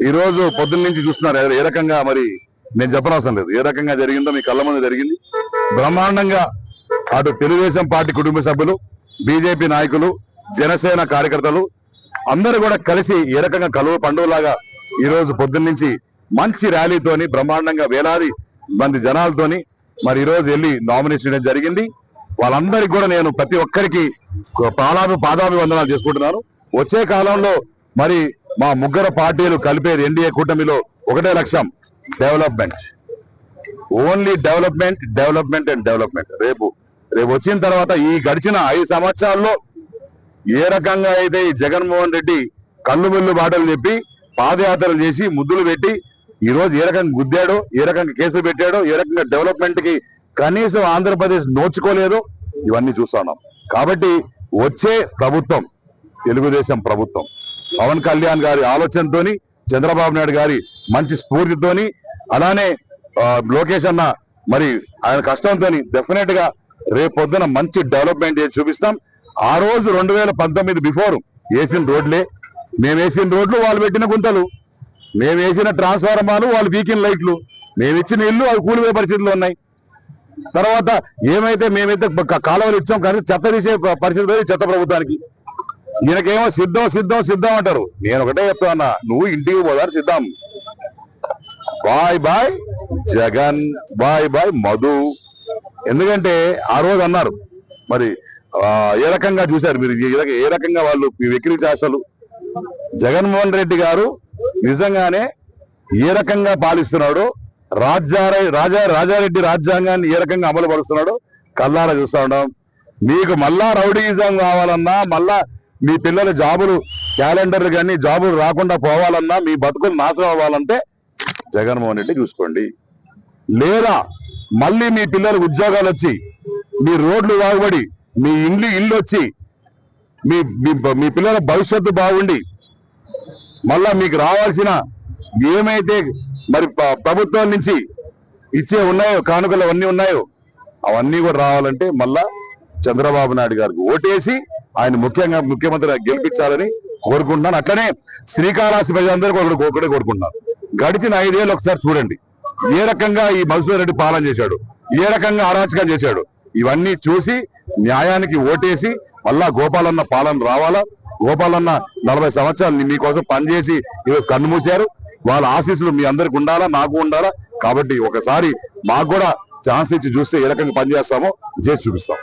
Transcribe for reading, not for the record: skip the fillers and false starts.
ఈ రోజు పొద్దున్న నుంచి చూస్తున్నారు ఏ రకంగా, మరి నేను చెప్పనవసరం లేదు ఏ రకంగా జరిగిందో మీ కళ్ళ ముందు జరిగింది. బ్రహ్మాండంగా అటు తెలుగుదేశం పార్టీ కుటుంబ సభ్యులు, బీజేపీ నాయకులు, జనసేన కార్యకర్తలు అందరూ కూడా కలిసి ఏ రకంగా కలువ పండుగలాగా ఈ రోజు పొద్దున్న నుంచి మంచి ర్యాలీతోని బ్రహ్మాండంగా వేలాది మంది జనాలతోని మరి ఈ రోజు వెళ్ళి నామినేషన్ జరిగింది. వాళ్ళందరికీ కూడా నేను ప్రతి ఒక్కరికి పాదాభివందనాలు చేసుకుంటున్నాను. వచ్చే కాలంలో మరి మా ముగ్గురు పార్టీలు కలిపేది ఎన్డీఏ కూటమిలో ఒకటే లక్ష్యం, development, only development, development and development. రేపు వచ్చిన తర్వాత ఈ గడిచిన 5 సంవత్సరాల్లో ఏ రకంగా అయితే ఈ జగన్మోహన్ రెడ్డి కళ్ళు ముళ్ళు బాటలు చెప్పి పాదయాత్రలు చేసి ముద్దులు పెట్టి ఈ రోజు ఏ రకంగా గుద్దాడో, ఏ రకంగా కేసులు పెట్టాడో, ఏ రకంగా డెవలప్మెంట్ కి కనీసం ఆంధ్రప్రదేశ్ నోచుకోలేదో ఇవన్నీ చూస్తున్నాం. కాబట్టి వచ్చే ప్రభుత్వం తెలుగుదేశం ప్రభుత్వం, పవన్ కళ్యాణ్ గారి ఆలోచనతోని, చంద్రబాబు నాయుడు గారి మంచి స్ఫూర్తితోని, అలానే లోకేష్ అన్న మరి ఆయన కష్టంతో డెఫినెట్ గా రేపు పొద్దున మంచి డెవలప్మెంట్ చేసి చూపిస్తాం. ఆ రోజు 2019 బిఫోర్ వేసిన రోడ్లే, మేము వేసిన రోడ్లు వాళ్ళు పెట్టిన గుంతలు, మేము వేసిన ట్రాన్స్ఫార్మర్లు వాళ్ళు వీకిన లైట్లు, మేము ఇచ్చిన ఇల్లు అవి కూలిపోయే పరిస్థితులు ఉన్నాయి. తర్వాత ఏమైతే మేమైతే కాలువలు ఇచ్చాం కానీ చెత్త తీసే పరిస్థితి చెత్త ప్రభుత్వానికి. ఈయనకేమో సిద్ధం సిద్ధం సిద్ధం అంటారు. నేను ఒకటే చెప్తా ఉన్నా, నువ్వు ఇంటికి పోదారు సిద్ధం. Bye bye Jagan, bye bye Madhu. ఎందుకంటే ఆ రోజు అన్నారు మరి ఏ రకంగా చూశారు మీరు, ఏ రకంగా వాళ్ళు వెకిలి చేష్టలు. జగన్మోహన్ రెడ్డి గారు నిజంగానే ఏ రకంగా పాలిస్తున్నాడో, రాజారెడ్డి రాజ్యాంగాన్ని ఏ రకంగా అమలు పరుస్తున్నాడో కళ్ళారా చూస్తా ఉన్నాం. మీకు మళ్ళా రౌడీయిజం కావాలన్నా, మళ్ళా మీ పిల్లల జాబులు క్యాలెండర్లు కానీ జాబులు రాకుండా పోవాలన్నా, మీ బతుకులు నాశనం అవ్వాలంటే జగన్మోహన్ రెడ్డి చూసుకోండి. లేదా మళ్ళీ మీ పిల్లలకు ఉద్యోగాలు వచ్చి, మీ రోడ్లు బాగుపడి, మీ ఇల్లు వచ్చి, మీ పిల్లల భవిష్యత్తు బాగుండి, మళ్ళా మీకు రావాల్సిన ఏమైతే మరి ప్రభుత్వం నుంచి ఇచ్చే ఉన్నాయో కానుకలు అవన్నీ ఉన్నాయో అవన్నీ కూడా రావాలంటే మళ్ళా చంద్రబాబు నాయుడు గారికి ఓటేసి ఆయన ముఖ్యమంత్రిగా గెలిపించాలని కోరుకుంటున్నాను. అట్లనే శ్రీకాళహస్తి ప్రజలందరూ ఒకటే కోరుకుంటున్నాను. గడిచిన 5 ఏళ్ళు ఒకసారి చూడండి ఏ రకంగా ఈ మధుసూదన్ రెడ్డి పాలన చేశాడు, ఏ రకంగా అరాచకం చేశాడు. ఇవన్నీ చూసి న్యాయానికి ఓటేసి మళ్ళా గోపాలన్న పాలన రావాలా. గోపాలన్న 40 సంవత్సరాలు మీకోసం పనిచేసి ఈరోజు కన్ను మూశారు. వాళ్ళ ఆశీస్సులు మీ అందరికి ఉండాలా, నాకు ఉండాలా. కాబట్టి ఒకసారి మాకు కూడా ఛాన్స్ ఇచ్చి చూస్తే ఏ రకంగా పనిచేస్తామో చేసి చూపిస్తాం.